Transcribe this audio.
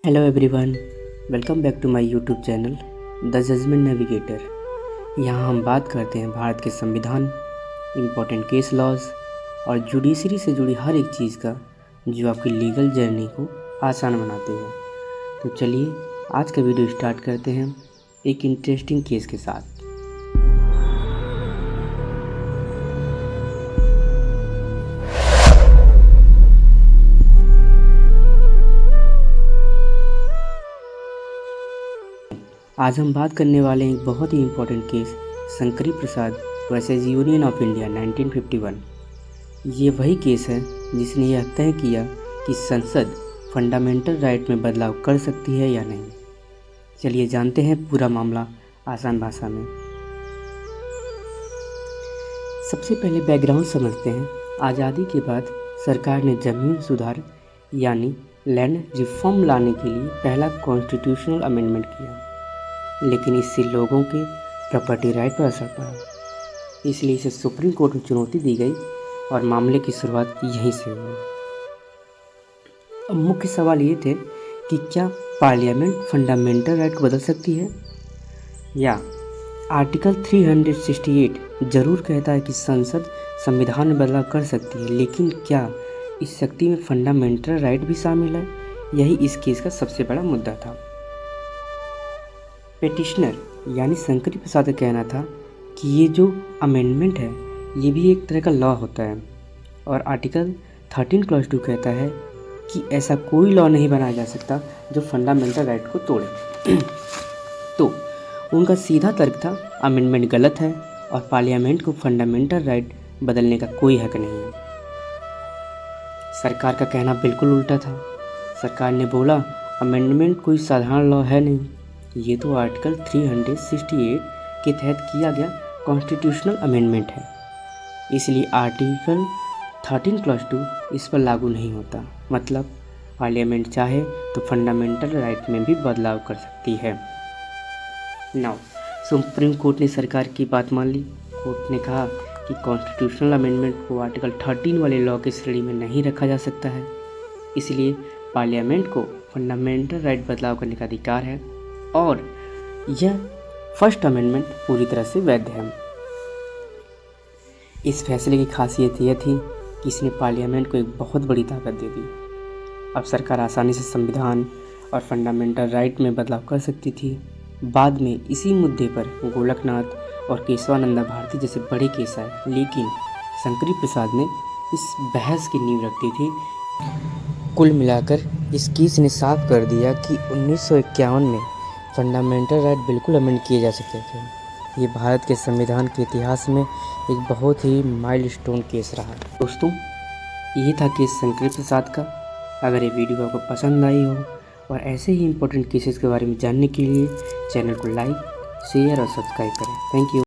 Hello everyone, welcome back to my YouTube channel the judgment navigator. यहाँ हम बात करते हैं भारत के संविधान, इम्पोर्टेंट केस लॉज और जुडिशरी से जुड़ी हर एक चीज़ का जो आपकी लीगल जर्नी को आसान बनाते हैं। तो चलिए आज का वीडियो स्टार्ट करते हैं एक इंटरेस्टिंग केस के साथ। आज हम बात करने वाले हैं एक बहुत ही important case, Shankari Prasad versus union of India 1951। ये वही केस है जिसने यह तय किया कि संसद फंडामेंटल राइट में बदलाव कर सकती है या नहीं। चलिए जानते हैं पूरा मामला आसान भाषा में। सबसे पहले बैकग्राउंड समझते हैं। आज़ादी के बाद सरकार ने ज़मीन सुधार यानी लैंड रिफॉर्म लाने के लिए पहला कॉन्स्टिट्यूशनल अमेंडमेंट किया, लेकिन इससे लोगों के प्रॉपर्टी राइट पर असर पड़ा, इसलिए इसे सुप्रीम कोर्ट में चुनौती दी गई और मामले की शुरुआत यहीं से हुई। अब मुख्य सवाल ये थे कि क्या पार्लियामेंट फंडामेंटल राइट को बदल सकती है, या आर्टिकल 368 जरूर कहता है कि संसद संविधान में बदलाव कर सकती है, लेकिन क्या इस शक्ति में फंडामेंटल राइट भी शामिल है? यही इस केस का सबसे बड़ा मुद्दा था। पेटिशनर यानी शंकरी प्रसाद का कहना था कि ये जो अमेंडमेंट है ये भी एक तरह का लॉ होता है, और आर्टिकल 13 क्लॉज 2 कहता है कि ऐसा कोई लॉ नहीं बनाया जा सकता जो फंडामेंटल राइट को तोड़े। तो उनका सीधा तर्क था अमेंडमेंट गलत है और पार्लियामेंट को फंडामेंटल राइट बदलने का कोई हक नहीं है। सरकार का कहना बिल्कुल उल्टा था। सरकार ने बोला अमेंडमेंट कोई साधारण लॉ है नहीं, ये तो आर्टिकल 368 के तहत किया गया कॉन्स्टिट्यूशनल अमेंडमेंट है, इसलिए आर्टिकल 13 क्लॉज 2 इस पर लागू नहीं होता। मतलब पार्लियामेंट चाहे तो फंडामेंटल राइट में भी बदलाव कर सकती है। नाउ सुप्रीम कोर्ट ने सरकार की बात मान ली। कोर्ट ने कहा कि कॉन्स्टिट्यूशनल अमेंडमेंट को आर्टिकल 13 वाले लॉ की श्रेणी में नहीं रखा जा सकता है, इसलिए पार्लियामेंट को फंडामेंटल राइट बदलाव करने का अधिकार है और यह फर्स्ट अमेंडमेंट पूरी तरह से वैध है। इस फैसले की खासियत यह थी कि इसने पार्लियामेंट को एक बहुत बड़ी ताकत दे दी। अब सरकार आसानी से संविधान और फंडामेंटल राइट में बदलाव कर सकती थी। बाद में इसी मुद्दे पर गोलकनाथ और केशवानंदा भारती जैसे बड़े केस आए, लेकिन शंकरी प्रसाद ने इस बहस की नींव रख दी थी। कुल मिलाकर इस केस ने साफ कर दिया कि 1951 में फंडामेंटल राइट बिल्कुल अमेंड किए जा सकते थे। ये भारत के संविधान के इतिहास में एक बहुत ही माइलस्टोन केस रहा। दोस्तों, ये था केस शंकरी प्रसाद का। अगर ये वीडियो आपको पसंद आई हो और ऐसे ही इम्पोर्टेंट केसेस के बारे में जानने के लिए चैनल को लाइक, शेयर और सब्सक्राइब करें। Thank you.